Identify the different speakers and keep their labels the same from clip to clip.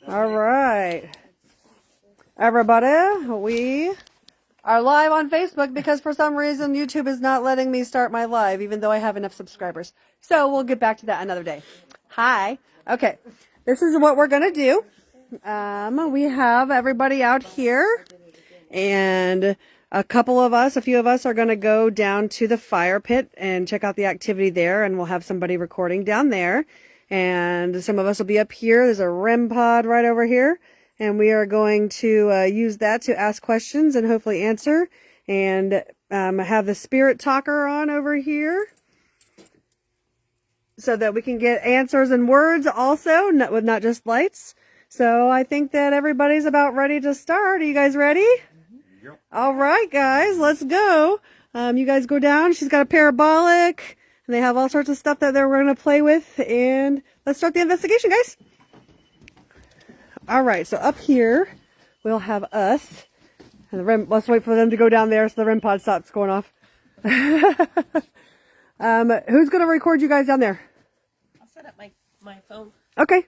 Speaker 1: All right. Everybody, we are live on Facebook because for some reason YouTube is not letting me start my live, even though I have enough subscribers. So we'll get back to that another day. Hi. Okay. This is what we're going to do. We have everybody out here, and a few of us are going to go down to the fire pit and check out the activity there, and we'll have somebody recording down there. And some of us will be up here. There's a REM pod right over here. And we are going to use that to ask questions and hopefully answer. And have the spirit talker on over here so that we can get answers and words also, not just lights. So I think that everybody's about ready to start. Are you guys ready?
Speaker 2: Yep.
Speaker 1: All right, guys, let's go. You guys go down. She's got a parabolic. And they have all sorts of stuff that they're going to play with. And let's start the investigation, guys. All right, so up here, we'll have us. And the REM, let's wait for them to go down there so the REM pod stops going off. Who's going to record you guys down there?
Speaker 3: I'll set up my phone.
Speaker 1: Okay.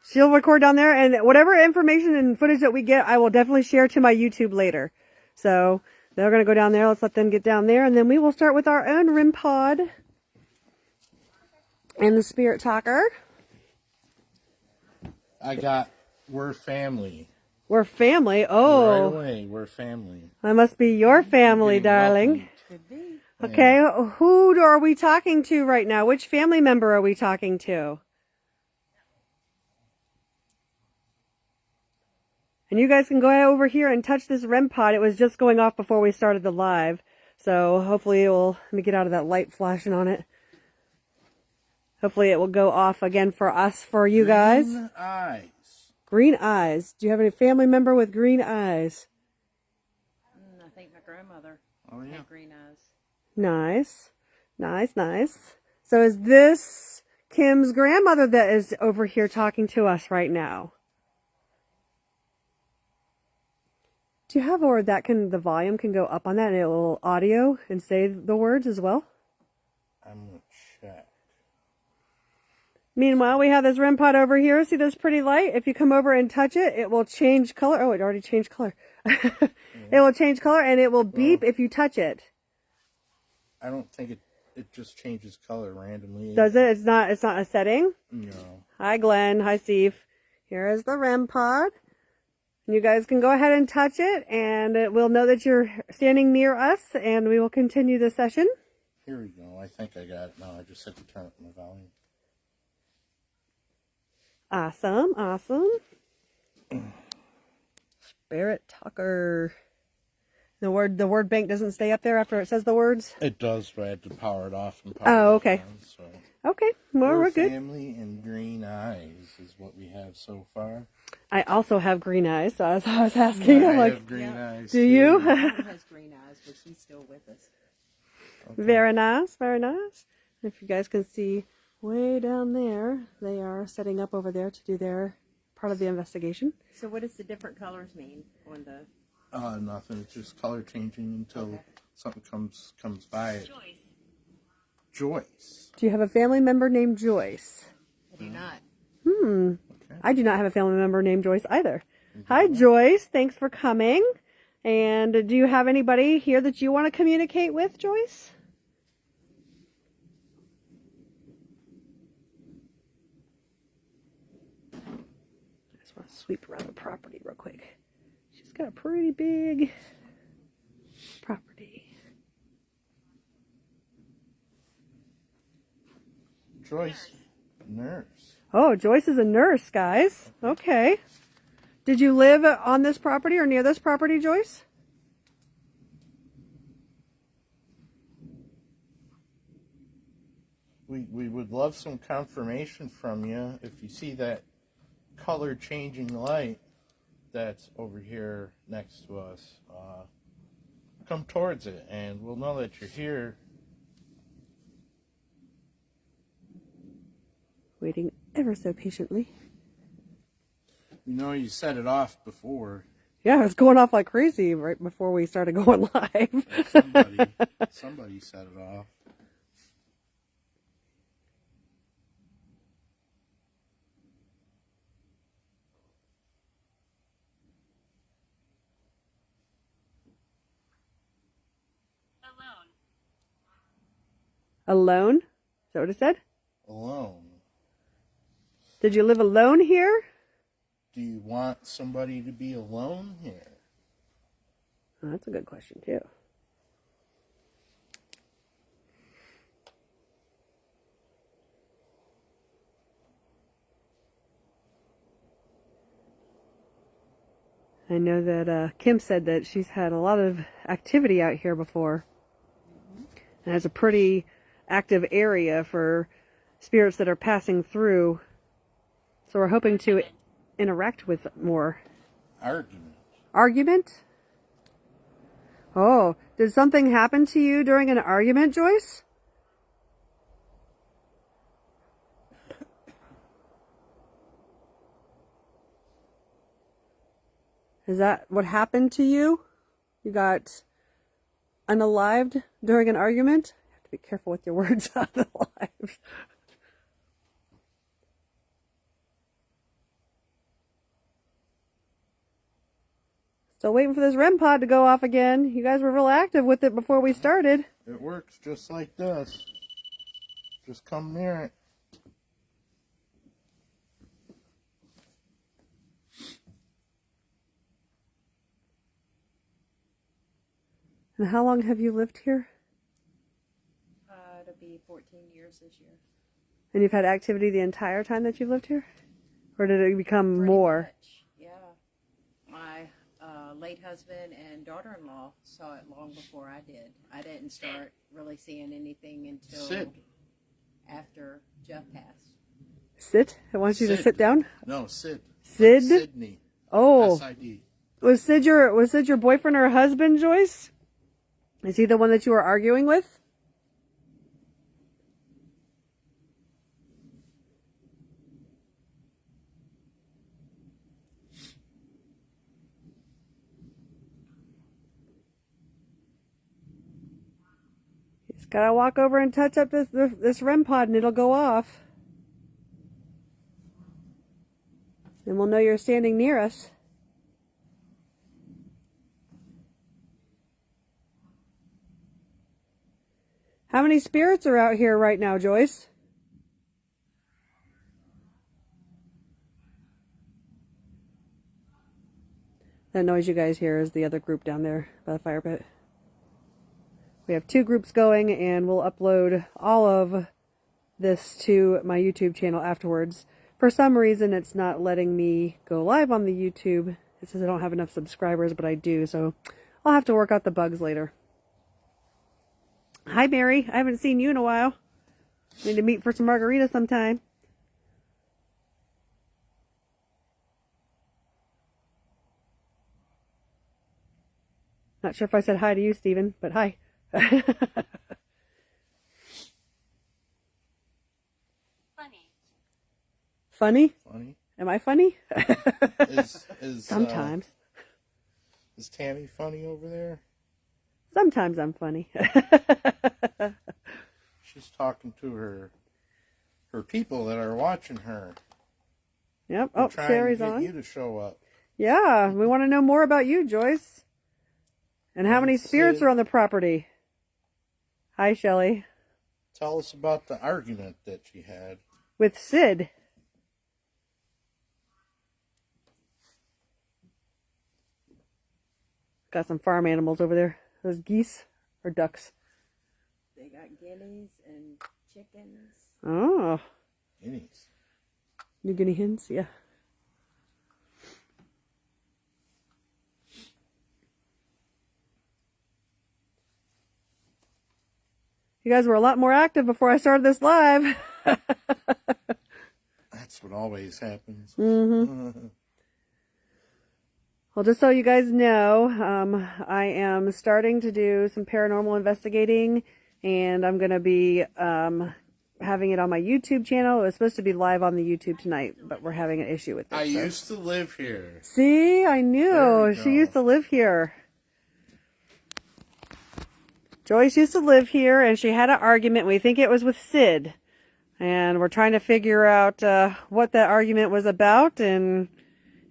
Speaker 1: She'll record down there. And whatever information and footage that we get, I will definitely share to my YouTube later. So they're going to go down there. Let's let them get down there. And then we will start with our own REM pod. And the spirit talker.
Speaker 2: I got, we're family.
Speaker 1: We're family. Oh.
Speaker 2: Right away, we're family.
Speaker 1: That must be your family, darling.
Speaker 3: Could be.
Speaker 1: Okay, who are we talking to right now? Which family member are we talking to? And you guys can go over here and touch this REM pod. It was just going off before we started the live. So hopefully it will, let me get out of that light flashing on it. Hopefully it will go off again for us, for you guys.
Speaker 2: Green eyes.
Speaker 1: Green eyes. Do you have any family member with green eyes?
Speaker 3: I think my grandmother had green eyes.
Speaker 1: Nice. Nice, nice. So is this Kim's grandmother that is over here talking to us right now? Do you have a word that the volume can go up on that and it will audio and say the words as well?
Speaker 2: I'm going to check.
Speaker 1: Meanwhile, we have this REM pod over here. See this pretty light? If you come over and touch it, it will change color. Oh, it already changed color. It will change color and it will beep if you touch it.
Speaker 2: I don't think it just changes color randomly.
Speaker 1: Does it? It's not a setting?
Speaker 2: No.
Speaker 1: Hi, Glenn. Hi, Steve. Here is the REM pod. You guys can go ahead and touch it, and it will know that you're standing near us, and we will continue the session.
Speaker 2: Here we go. I think I got it now. I just had to turn up my volume.
Speaker 1: Awesome, awesome. Spirit talker. The word bank doesn't stay up there after it says the words?
Speaker 2: It does, but I had to power it off and power
Speaker 1: okay.
Speaker 2: it on. So.
Speaker 1: Okay, well, we're good.
Speaker 2: Family and green eyes is what we have so far.
Speaker 1: I also have green eyes, so I was asking.
Speaker 2: I
Speaker 1: I'm like,
Speaker 2: have green eyes
Speaker 1: do
Speaker 2: too.
Speaker 1: you?
Speaker 3: My mom has green eyes, but she's still with us.
Speaker 2: Okay.
Speaker 1: Very nice, very nice. If you guys can see way down there, they are setting up over there to do their part of the investigation.
Speaker 3: So what does the different colors mean on the...
Speaker 2: Nothing. It's just color changing until something comes by it. Joyce.
Speaker 1: Do you have a family member named Joyce?
Speaker 3: I do not.
Speaker 2: Okay.
Speaker 1: I do not have a family member named Joyce either. Hi, Joyce. Thanks for coming. And do you have anybody here that you want to communicate with, Joyce? I just want to sweep around the property real quick. She's got a pretty big property.
Speaker 2: Joyce, nurse.
Speaker 1: Oh, Joyce is a nurse, guys. Okay. Did you live on this property or near this property, Joyce?
Speaker 2: We would love some confirmation from you. If you see that color changing light that's over here next to us, come towards it and we'll know that you're here.
Speaker 1: Waiting ever so patiently.
Speaker 2: You know, you set it off before.
Speaker 1: Yeah, it was going off like crazy right before we started going live.
Speaker 2: Somebody set it off.
Speaker 1: Alone? Is that what it said?
Speaker 2: Alone.
Speaker 1: Did you live alone here?
Speaker 2: Do you want somebody to be alone here?
Speaker 1: Oh, that's a good question, too. I know that Kim said that she's had a lot of activity out here before. And has a pretty active area for spirits that are passing through. So we're hoping to interact with more.
Speaker 2: Argument.
Speaker 1: Argument? Oh, did something happen to you during an argument, Joyce? Is that what happened to you? You got unalived during an argument? You have to be careful with your words, unalived. Still waiting for this REM pod to go off again. You guys were real active with it before we started.
Speaker 2: It works just like this. Just come near it.
Speaker 1: And how long have you lived here?
Speaker 3: It'll be 14 years this year.
Speaker 1: And you've had activity the entire time that you've lived here? Or did it become
Speaker 3: Pretty
Speaker 1: more?
Speaker 3: much, yeah. My late husband and daughter-in-law saw it long before I did. I didn't start really seeing anything until
Speaker 2: Sid.
Speaker 3: after Jeff passed.
Speaker 1: Sit? I want you to
Speaker 2: Sid.
Speaker 1: sit down.
Speaker 2: No, Sid.
Speaker 1: Sid?
Speaker 2: Like Sydney.
Speaker 1: Oh.
Speaker 2: S-I-D.
Speaker 1: Was Sid your boyfriend or husband, Joyce? Is he the one that you were arguing with? You just gotta walk over and touch up this REM pod and it'll go off. And we'll know you're standing near us. How many spirits are out here right now, Joyce? That noise you guys hear is the other group down there by the fire pit. We have 2 groups going, and we'll upload all of this to my YouTube channel afterwards. For some reason, it's not letting me go live on the YouTube. It says I don't have enough subscribers, but I do, so I'll have to work out the bugs later. Hi, Mary. I haven't seen you in a while. Need to meet for some margaritas sometime. Not sure if I said hi to you, Stephen, but hi.
Speaker 3: Funny.
Speaker 1: Funny?
Speaker 2: Funny.
Speaker 1: Am I funny?
Speaker 2: Is
Speaker 1: Sometimes.
Speaker 2: Is Tammy funny over there?
Speaker 1: Sometimes I'm funny.
Speaker 2: She's talking to her people that are watching her.
Speaker 1: Yep.
Speaker 2: They're
Speaker 1: Oh,
Speaker 2: trying
Speaker 1: Sherry's
Speaker 2: to get
Speaker 1: on.
Speaker 2: you to show up.
Speaker 1: Yeah, we want to know more about you, Joyce. And how many spirits are on the property? Hi, Shelley.
Speaker 2: Tell us about the argument that she had.
Speaker 1: With Sid. Got some farm animals over there. Those geese or ducks?
Speaker 3: They got guineas and chickens.
Speaker 1: Oh,
Speaker 2: Guineas.
Speaker 1: New Guinea hens, yeah. You guys were a lot more active before I started this live.
Speaker 2: That's what always happens.
Speaker 1: Mm-hmm. Well, just so you guys know, I am starting to do some paranormal investigating, and I'm going to be having it on my YouTube channel. It was supposed to be live on the YouTube tonight, but we're having an issue with it.
Speaker 2: I used to live here.
Speaker 1: See, I
Speaker 2: There
Speaker 1: knew.
Speaker 2: we
Speaker 1: She
Speaker 2: go.
Speaker 1: used to live here. Joyce used to live here, and she had an argument. We think it was with Sid. And we're trying to figure out what that argument was about, and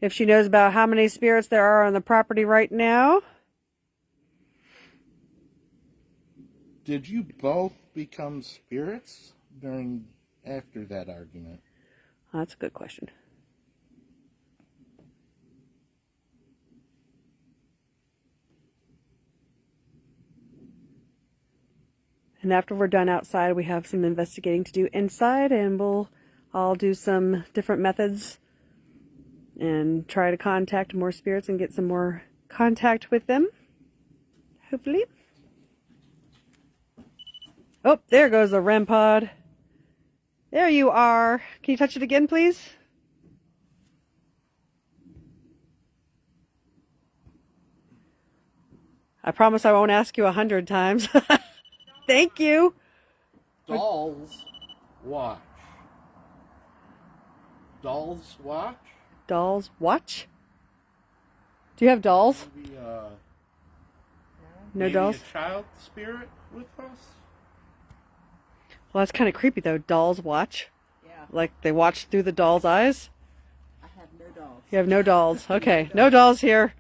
Speaker 1: if she knows about how many spirits there are on the property right now.
Speaker 2: Did you both become spirits after that argument?
Speaker 1: Oh, that's a good question. And after we're done outside, we have some investigating to do inside, and I'll do some different methods and try to contact more spirits and get some more contact with them. Hopefully. Oh, there goes the REM pod. There you are. Can you touch it again, please? I promise I won't ask you 100 times. Thank you.
Speaker 2: Dolls watch. Dolls watch?
Speaker 1: Dolls watch? Do you have dolls?
Speaker 2: Maybe,
Speaker 1: No
Speaker 2: maybe
Speaker 1: dolls?
Speaker 2: a child spirit with us?
Speaker 1: Well, that's kind of creepy, though. Dolls watch?
Speaker 3: Yeah,
Speaker 1: Like they watch through the doll's eyes?
Speaker 3: I have no dolls.
Speaker 1: You have no dolls. Okay, no dolls here.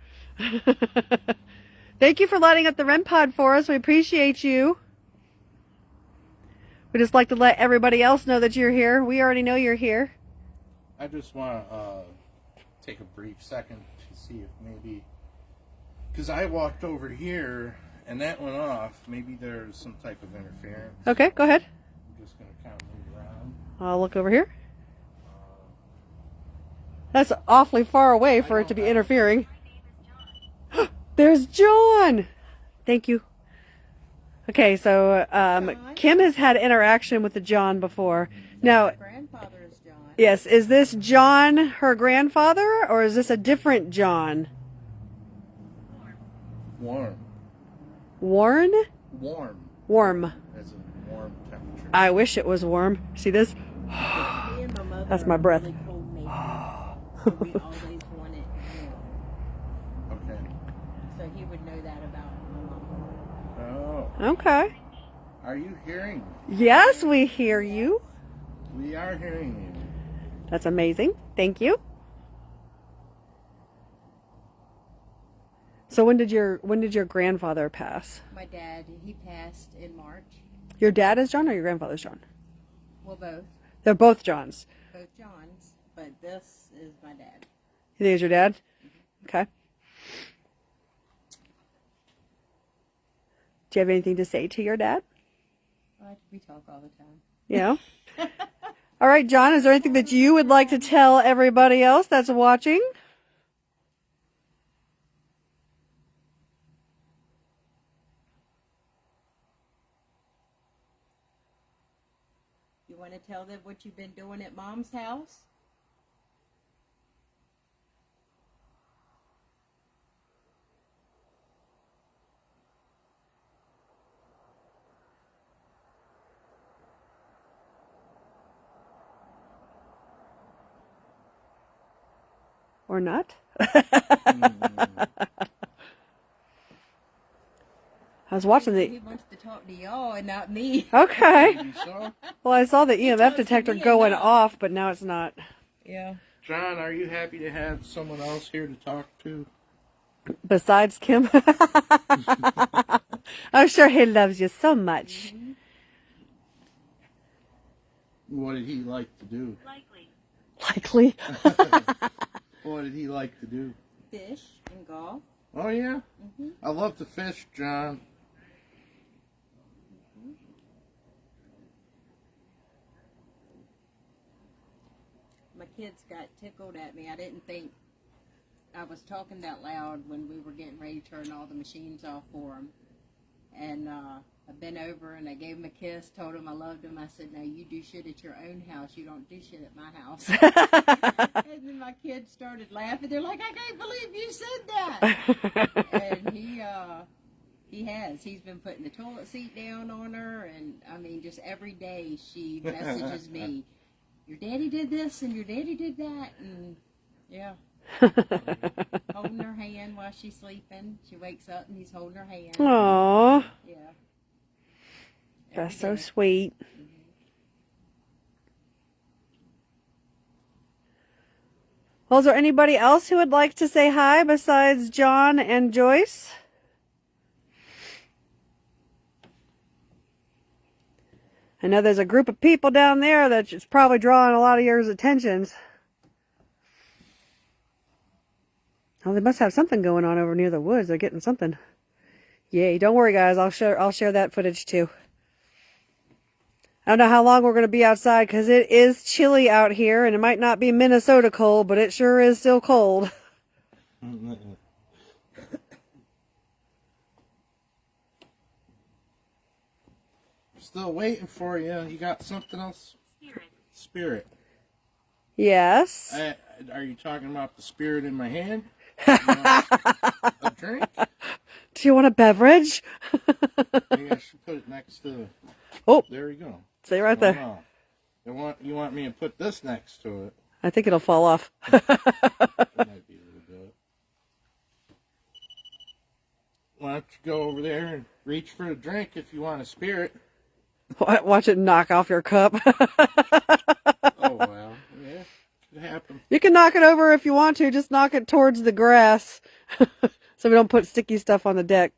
Speaker 1: Thank you for lighting up the REM pod for us. We appreciate you. We just like to let everybody else know that you're here. We already know you're here.
Speaker 2: I just want to take a brief second to see if maybe... Because I walked over here and that went off. Maybe there's some type of interference.
Speaker 1: Okay, go ahead.
Speaker 2: I'm just going to kind of move around.
Speaker 1: I'll look over here. That's awfully far away for it to be interfering. There's John! Thank you. Okay, so Kim has had interaction with the John before. Now,
Speaker 3: My grandfather is John.
Speaker 1: yes, is this John her grandfather, or is this a different John?
Speaker 2: Warm.
Speaker 1: Warren?
Speaker 2: Warm.
Speaker 1: Warm.
Speaker 2: As in warm temperature.
Speaker 1: I wish it was warm. See this?
Speaker 3: Me and my mother
Speaker 1: That's my
Speaker 3: are
Speaker 1: breath.
Speaker 3: Really cold neighbors, so we always wanted warm.
Speaker 2: Okay.
Speaker 3: So he would know that about my mom.
Speaker 2: Oh.
Speaker 1: Okay.
Speaker 2: Are you hearing me?
Speaker 1: Yes, we hear you.
Speaker 2: We are hearing you.
Speaker 1: That's amazing. Thank you. So when did your grandfather pass?
Speaker 3: My dad, he passed in March.
Speaker 1: Your dad is John or your grandfather's John?
Speaker 3: Well, both
Speaker 1: They're both Johns.
Speaker 3: Johns, but this is my dad.
Speaker 1: You think it's your dad? Okay. Do you have anything to say to your dad?
Speaker 3: We talk all the time.
Speaker 1: Yeah. All right, John, is there anything that you would like to tell everybody else that's watching?
Speaker 3: You want to tell them what you've been doing at Mom's house?
Speaker 1: Or not? I was watching
Speaker 3: He
Speaker 1: the...
Speaker 3: wants to talk to y'all and not me.
Speaker 1: Okay.
Speaker 2: Maybe so?
Speaker 1: Well, I saw the
Speaker 3: talks
Speaker 1: EMF
Speaker 3: to
Speaker 1: detector
Speaker 3: me
Speaker 1: going
Speaker 3: enough.
Speaker 1: off, but now it's not.
Speaker 3: Yeah.
Speaker 2: John, are you happy to have someone else here to talk to?
Speaker 1: Besides Kim? I'm sure he loves you so much.
Speaker 2: What did he like to do?
Speaker 1: Likely.
Speaker 2: What did he like to do?
Speaker 3: Fish and golf.
Speaker 2: Oh, yeah? I love to fish, John.
Speaker 3: My kids got tickled at me. I didn't think I was talking that loud when we were getting ready to turn all the machines off for them. And I bent over and I gave him a kiss, told him I loved him. I said, "Now you do shit at your own house. You don't do shit at my house." And then my kids started laughing. They're like, "I can't believe you said that." And he's been putting the toilet seat down on her. And I mean, just every day she messages me, "Your daddy did this and your daddy did that." And yeah. Holding her hand while she's sleeping. She wakes up and he's holding her hand.
Speaker 1: Aww.
Speaker 3: Yeah.
Speaker 1: That's
Speaker 3: Every
Speaker 1: so
Speaker 3: day.
Speaker 1: sweet. Well, is there anybody else who would like to say hi besides John and Joyce? I know there's a group of people down there that's probably drawing a lot of your attentions. Oh, they must have something going on over near the woods. They're getting something. Yay! Don't worry, guys. I'll share that footage too. I don't know how long we're going to be outside because it is chilly out here, and it might not be Minnesota cold, but it sure is still cold.
Speaker 2: Still waiting for you. You got something else? Spirit.
Speaker 1: Yes.
Speaker 2: Are you talking about the spirit in my hand? A drink?
Speaker 1: Do you want a beverage?
Speaker 2: Maybe I should put it next to.
Speaker 1: Oh,
Speaker 2: there we go.
Speaker 1: Stay right there.
Speaker 2: You want me to put this next to it?
Speaker 1: I think it'll fall off.
Speaker 2: It might be a little bit. Why don't you go over there and reach for a drink if you want a spirit?
Speaker 1: Watch it knock off your cup.
Speaker 2: Oh, well, yeah, could happen.
Speaker 1: You can knock it over if you want to. Just knock it towards the grass so we don't put sticky stuff on the deck.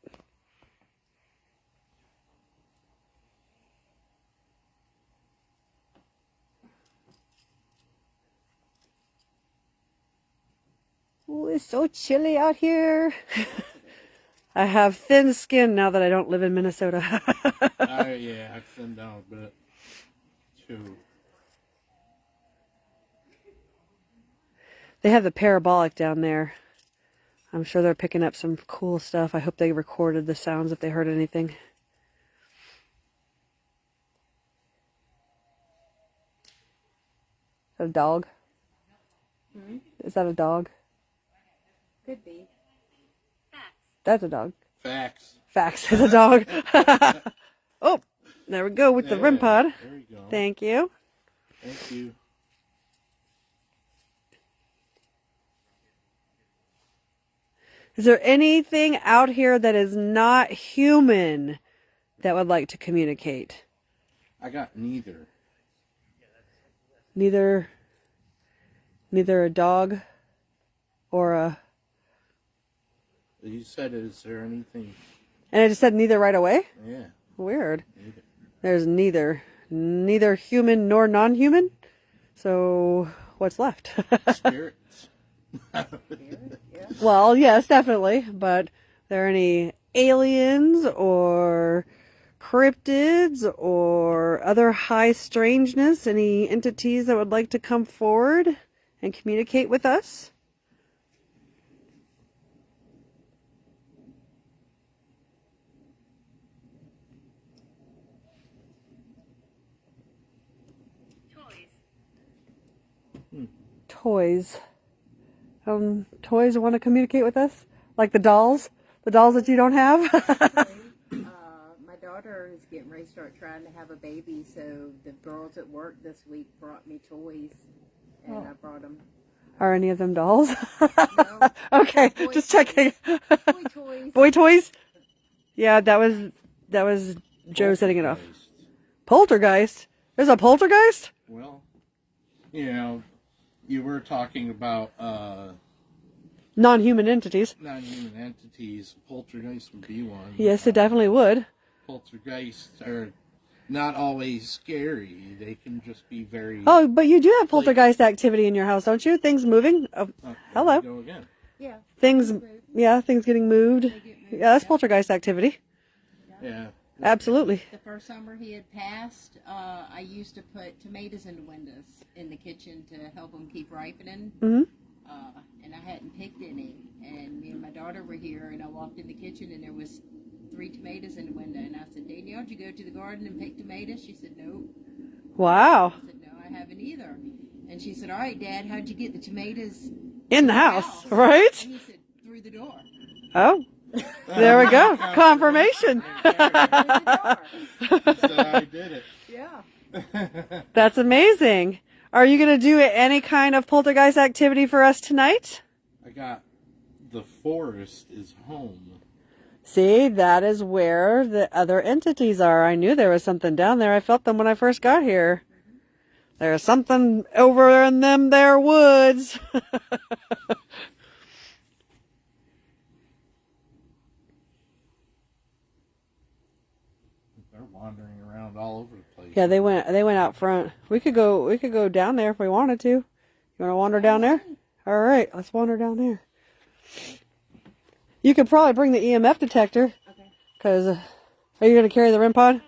Speaker 1: Oh, it's so chilly out here. I have thin skin now that I don't live in Minnesota.
Speaker 2: Yeah, I've thinned down a bit, too.
Speaker 1: They have the parabolic down there. I'm sure they're picking up some cool stuff. I hope they recorded the sounds if they heard anything. Is that a dog?
Speaker 3: Hmm?
Speaker 1: Is that a dog?
Speaker 3: Could be.
Speaker 1: That's a dog.
Speaker 2: Facts.
Speaker 1: Facts is a dog. Oh, there we go with the REM pod.
Speaker 2: There we go.
Speaker 1: Thank you.
Speaker 2: Thank you.
Speaker 1: Is there anything out here that is not human that would like to communicate?
Speaker 2: I got neither.
Speaker 1: Neither a dog or a...
Speaker 2: You said, is there anything?
Speaker 1: And I just said neither right away?
Speaker 2: Yeah.
Speaker 1: Weird.
Speaker 2: Neither.
Speaker 1: There's neither human nor non-human. So what's left?
Speaker 2: Spirits.
Speaker 1: Well, yes, definitely. But are there any aliens or cryptids or other high strangeness? Any entities that would like to come forward and communicate with us? Toys. Toys want to communicate with us? Like the dolls? The dolls that you don't have?
Speaker 3: My daughter is getting ready to start trying to have a baby, so the girls at work this week brought me toys, and I brought them.
Speaker 1: Are any of them dolls?
Speaker 3: No.
Speaker 1: Okay,
Speaker 3: Boy
Speaker 1: just checking.
Speaker 3: Boy toys.
Speaker 1: Boy toys? Yeah, that was Joe setting it off. Poltergeist? There's a poltergeist?
Speaker 2: Well, you know, you were talking about
Speaker 1: Non-human entities.
Speaker 2: non-human entities. Poltergeist would be one.
Speaker 1: Yes, it definitely would.
Speaker 2: Poltergeists are not always scary. They can just be very...
Speaker 1: Oh, but you do have poltergeist activity in your house, don't you? Things moving? Oh, hello.
Speaker 2: Go again.
Speaker 3: Yeah.
Speaker 1: Things getting moved. Yeah, that's poltergeist activity.
Speaker 2: Yeah.
Speaker 1: Absolutely.
Speaker 3: The first summer he had passed, I used to put tomatoes in the windows in the kitchen to help them keep ripening.
Speaker 1: Mm-hmm.
Speaker 3: And I hadn't picked any. And me and my daughter were here, and I walked in the kitchen, and there was 3 tomatoes in the window. And I said, Danielle, did you go to the garden and pick tomatoes? She said, no.
Speaker 1: Wow.
Speaker 3: I said, no, I haven't either. And she said, all right, Dad, how'd you get the tomatoes
Speaker 1: In the house, right?
Speaker 3: And he said, through the door.
Speaker 1: Oh, there we go. Confirmation.
Speaker 2: I did it.
Speaker 3: Yeah.
Speaker 1: That's amazing. Are you going to do any kind of poltergeist activity for us tonight?
Speaker 2: I got the forest is home.
Speaker 1: See, that is where the other entities are. I knew there was something down there. I felt them when I first got here. There's something over in them there woods.
Speaker 2: They're wandering around all over the place. place.
Speaker 1: Yeah, they went out front. We could go down there if we wanted to. You want to wander down there? All right, let's wander down there. You could probably bring the EMF detector.
Speaker 3: Okay.
Speaker 1: Because, are you going to carry the REM pod?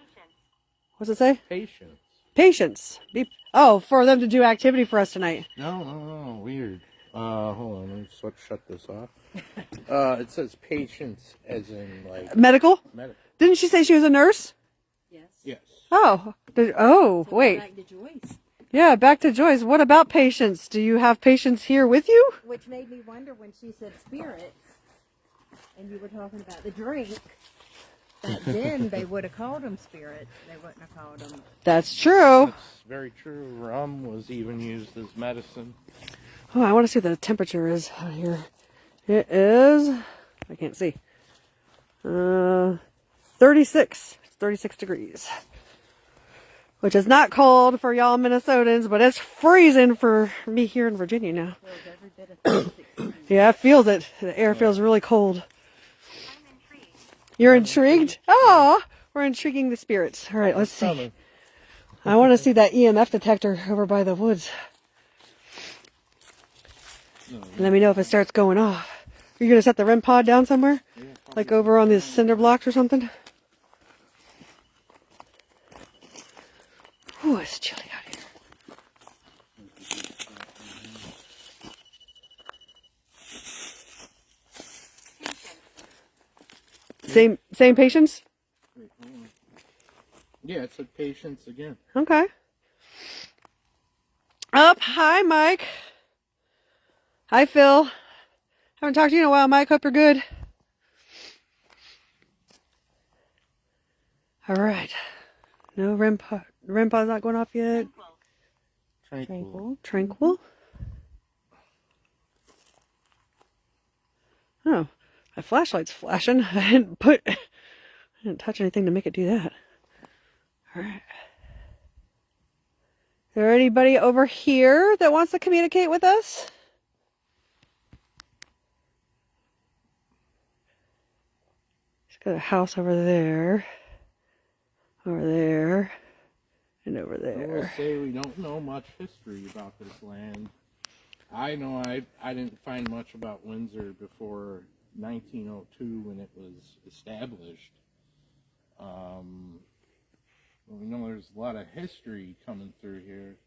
Speaker 1: What's it say?
Speaker 2: Patience.
Speaker 1: Patience. Oh, for them to do activity for us tonight.
Speaker 2: No, weird. Hold on, let me shut this off. It says patience as in like
Speaker 1: Medical?
Speaker 2: medical.
Speaker 1: Didn't she say she was a nurse?
Speaker 3: Yes.
Speaker 2: Yes.
Speaker 1: Oh,
Speaker 3: So
Speaker 1: wait.
Speaker 3: Back to Joyce.
Speaker 1: Yeah, back to Joyce. What about patience? Do you have patience here with you?
Speaker 3: Which made me wonder when she said spirits, and you were talking about the drink. That then they would have called them spirits. They wouldn't have called them.
Speaker 1: That's true.
Speaker 2: That's very true. Rum was even used as medicine.
Speaker 1: Oh, I want to see what the temperature is out here. It is, I can't see, 36. It's 36 degrees. Which is not cold for y'all Minnesotans, but it's freezing for me here in Virginia now.
Speaker 3: Feels every bit of 36.
Speaker 1: Yeah, it feels it. The air feels really cold. You're intrigued? Oh, we're intriguing the spirits. All right, let's see.
Speaker 2: Coming.
Speaker 1: I want to see that EMF detector over by the woods. Let me know if it starts going off. Are you going to set the REM pod down somewhere? Like over on these cinder blocks or something? Ooh, it's chilly out here. Same patience?
Speaker 2: Wait, hold on. Yeah, it said patience again.
Speaker 1: Okay. Hi, Mike. Hi, Phil. Haven't talked to you in a while, Mike. Hope you're good. All right. No REM pod. REM pod's not going off yet. Tranquil. Oh, my flashlight's flashing. I didn't touch anything to make it do that. All right. Is there anybody over here that wants to communicate with us? She's got a house over there, and over
Speaker 2: I will
Speaker 1: there.
Speaker 2: say we don't know much history about this land. I know I didn't find much about Windsor before 1902 when it was established. We know there's a lot of history coming through here.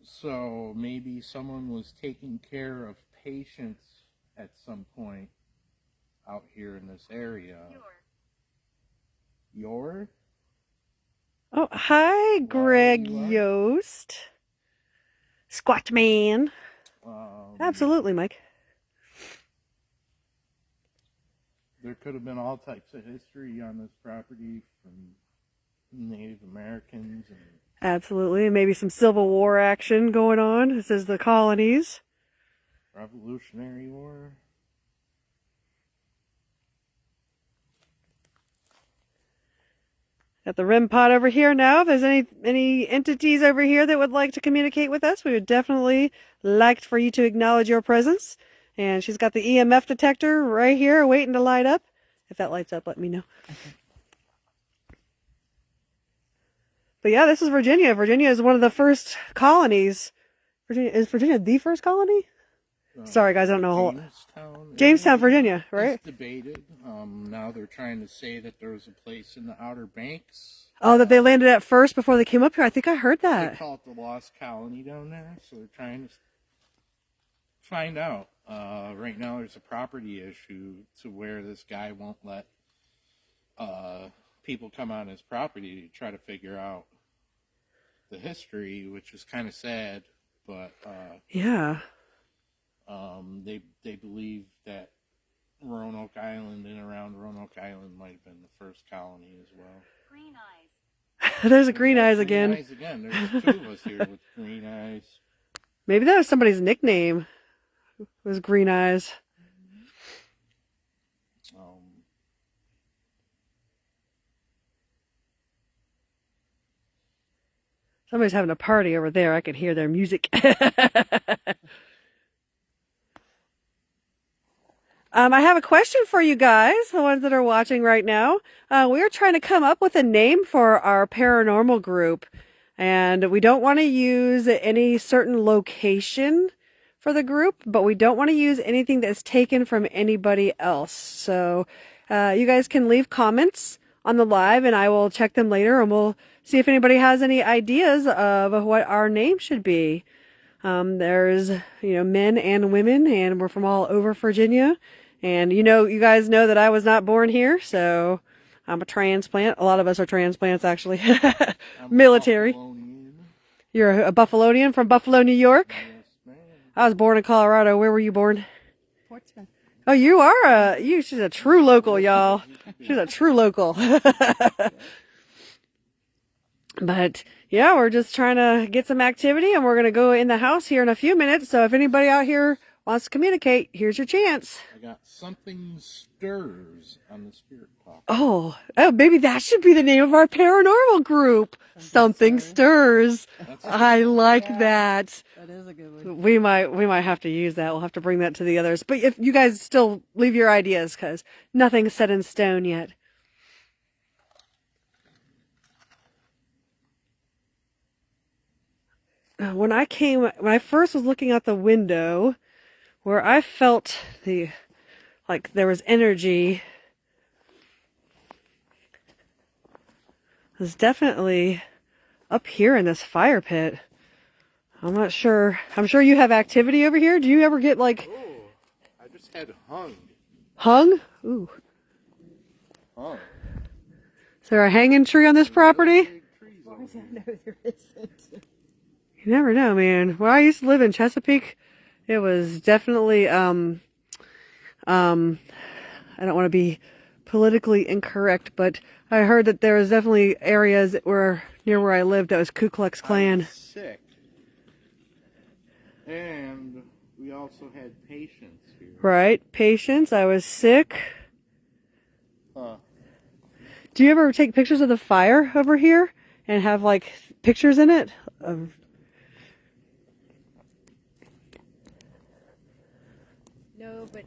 Speaker 2: So maybe someone was taking care of patients at some point out here in this area. Your?
Speaker 1: Oh, hi, Greg
Speaker 2: you are?
Speaker 1: Yost. Squat man. Absolutely, Mike.
Speaker 2: There could have been all types of history on this property from Native Americans and
Speaker 1: Absolutely. Maybe some Civil War action going on. This is the colonies.
Speaker 2: Revolutionary War.
Speaker 1: Got the REM pod over here now. If there's any entities over here that would like to communicate with us, we would definitely like for you to acknowledge your presence. And she's got the EMF detector right here waiting to light up. If that lights up, let me know. Okay. But yeah, this is Virginia. Virginia is one of the first colonies. Is Virginia the first colony? Sorry, guys, I don't know. Jamestown, Virginia, right?
Speaker 2: It's debated. Now they're trying to say that there was a place in the Outer Banks.
Speaker 1: Oh, that they landed at first before they came up here? I think I heard that.
Speaker 2: They call it the Lost Colony down there, so they're trying to find out. Right now there's a property issue to where this guy won't let people come on his property to try to figure out the history, which is kind of sad, but
Speaker 1: yeah.
Speaker 2: They believe that Roanoke Island and around Roanoke Island might have been the first colony as well.
Speaker 4: Green eyes.
Speaker 1: There's a green eyes
Speaker 2: Green
Speaker 1: again.
Speaker 2: eyes again. There's two of us here with green eyes.
Speaker 1: Maybe that was somebody's nickname. It was Green Eyes. Somebody's having a party over there. I can hear their music. I have a question for you guys, the ones that are watching right now. We are trying to come up with a name for our paranormal group, and we don't want to use any certain location for the group, but we don't want to use anything that's taken from anybody else. So you guys can leave comments on the live, and I will check them later, and we'll see if anybody has any ideas of what our name should be. There's, men and women, and we're from all over Virginia. And you guys know that I was not born here, so I'm a transplant. A lot of us are transplants, actually. Military. You're a Buffalonian from Buffalo, New York?
Speaker 2: Yes, ma'am.
Speaker 1: I was born in Colorado. Where were you born?
Speaker 3: Portsmouth.
Speaker 1: Oh, you are she's a true local, y'all. She's a true local. But yeah, we're just trying to get some activity, and we're going to go in the house here in a few minutes. So if anybody out here wants to communicate, here's your chance.
Speaker 2: I got something stirs on the spirit box.
Speaker 1: Oh, maybe that should be the name of our paranormal group. Something stirs. I like that.
Speaker 3: That is a good one.
Speaker 1: We might have to use that. We'll have to bring that to the others. But if you guys still leave your ideas, because nothing's set in stone yet. When I first was looking out the window, where I felt like there was energy, was definitely up here in this fire pit. I'm not sure. I'm sure you have activity over here. Do you ever get like
Speaker 2: Oh, I just had hung.
Speaker 1: hung? Ooh.
Speaker 2: Hung.
Speaker 1: Is there a hanging tree on this property?
Speaker 2: Big trees over here.
Speaker 3: No, there isn't.
Speaker 1: You never know, man. Where I used to live in Chesapeake, it was definitely I don't want to be politically incorrect, but I heard that there was definitely areas that were near where I lived that was Ku Klux
Speaker 2: I
Speaker 1: Klan.
Speaker 2: was sick. And we also had patients here.
Speaker 1: Right? Patience. I was sick.
Speaker 2: Huh.
Speaker 1: Do you ever take pictures of the fire over here and have like pictures in it of?
Speaker 3: No, but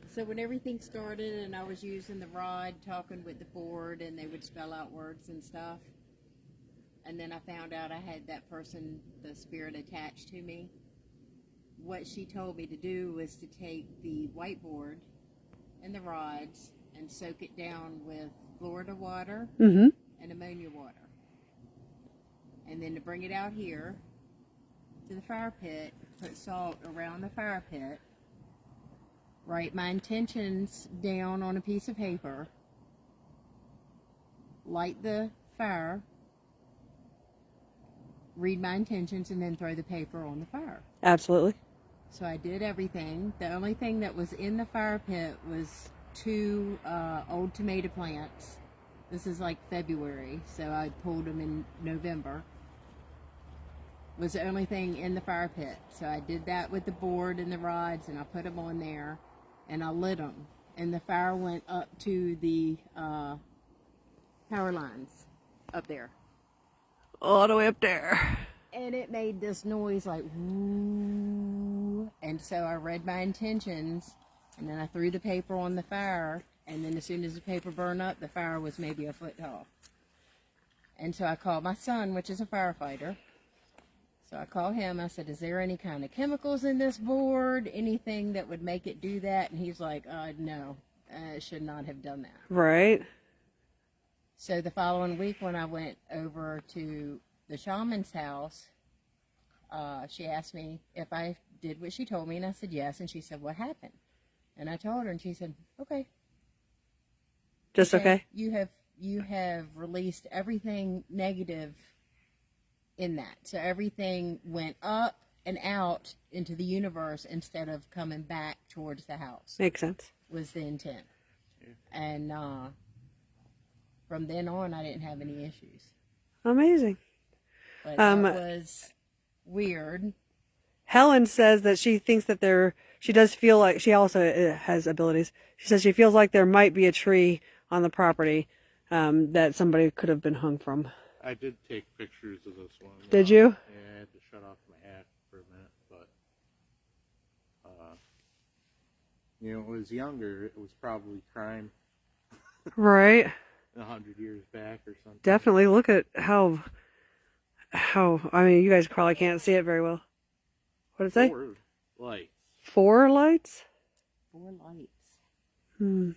Speaker 3: so when everything started and I was using the rod, talking with the board, and they would spell out words and stuff, and then I found out I had that person, the spirit, attached to me. What she told me to do was to take the whiteboard and the rods and soak it down with Florida water
Speaker 1: Mm-hmm.
Speaker 3: and ammonia water, and then to bring it out here to the fire pit, put salt around the fire pit, write my intentions down on a piece of paper, light the fire, read my intentions, and then throw the paper on the fire.
Speaker 1: Absolutely.
Speaker 3: So I did everything. The only thing that was in the fire pit was 2 old tomato plants. This is like February, so I pulled them in November. Was the only thing in the fire pit. So I did that with the board and the rods, and I put them on there, and I lit them. And the fire went up to the power lines up there.
Speaker 1: All the way up there.
Speaker 3: And it made this noise like, woo. And so I read my intentions, and then I threw the paper on the fire, and then as soon as the paper burned up, the fire was maybe a foot tall. And so I called my son, which is a firefighter. So I called him. I said, is there any kind of chemicals in this board? Anything that would make it do that? And he's like, no, it should not have done that.
Speaker 1: Right.
Speaker 3: So the following week when I went over to the shaman's house, she asked me if I did what she told me, and I said yes. And she said, what happened? And I told her, and she said, okay.
Speaker 1: Just okay.
Speaker 3: You have released everything negative in that. So everything went up and out into the universe instead of coming back towards the house.
Speaker 1: Makes sense.
Speaker 3: Was the intent. And from then on, I didn't have any issues.
Speaker 1: Amazing.
Speaker 3: But it was weird.
Speaker 1: Helen says that she thinks that she does feel like, she also has abilities. She says she feels like there might be a tree on the property that somebody could have been hung from.
Speaker 2: I did take pictures of this one.
Speaker 1: Did you?
Speaker 2: Yeah, I had to shut off my hat for a minute, but You know, it was younger, it was probably crime
Speaker 1: Right.
Speaker 2: 100 years back or something.
Speaker 1: Definitely. Look at how, I mean, you guys probably can't see it very well. What did it say?
Speaker 2: 4 lights.
Speaker 1: 4 lights?
Speaker 3: 4 lights.
Speaker 1: Hmm.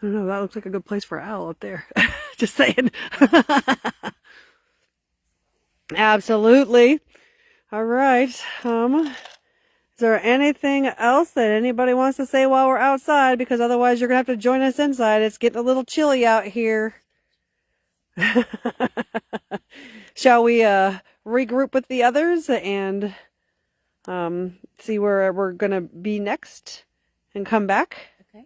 Speaker 1: I don't know. That looks like a good place for an owl up there. Just saying. Absolutely. All right. Is there anything else that anybody wants to say while we're outside? Because otherwise you're going to have to join us inside. It's getting a little chilly out here. Shall we regroup with the others and see where we're going to be next and come back?
Speaker 3: Okay.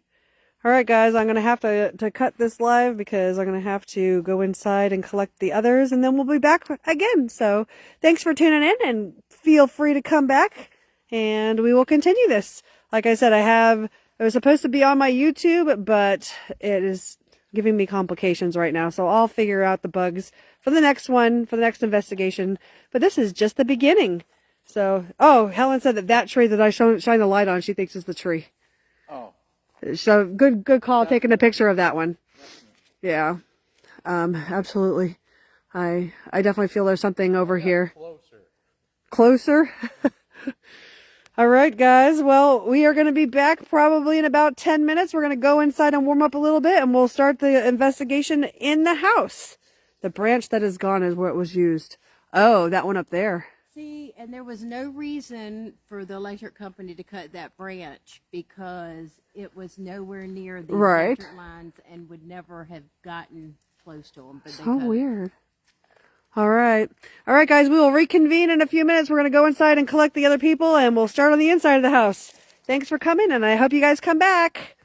Speaker 1: All right, guys, I'm going to have to cut this live because I'm going to have to go inside and collect the others, and then we'll be back again. So thanks for tuning in, and feel free to come back, and we will continue this. Like I said, it was supposed to be on my YouTube, but it is giving me complications right now. So I'll figure out the bugs for the next one, for the next investigation. But this is just the beginning. So, oh, Helen said that tree that I shine the light on, she thinks is the tree.
Speaker 2: Oh.
Speaker 1: So good call taking a picture of that one. Yeah. Absolutely. I definitely feel there's something over here. Closer? All right, guys. Well, we are going to be back probably in about 10 minutes. We're going to go inside and warm up a little bit, and we'll start the investigation in the house. The branch that is gone is where it was used. Oh, that one up there.
Speaker 3: See, and there was no reason for the electric company to cut that branch because it was nowhere near the
Speaker 1: Right.
Speaker 3: electric lines and would never have gotten close to them. But they
Speaker 1: So
Speaker 3: cut it.
Speaker 1: weird. All right. All right, guys. We will reconvene in a few minutes. We're going to go inside and collect the other people, and we'll start on the inside of the house. Thanks for coming, and I hope you guys come back.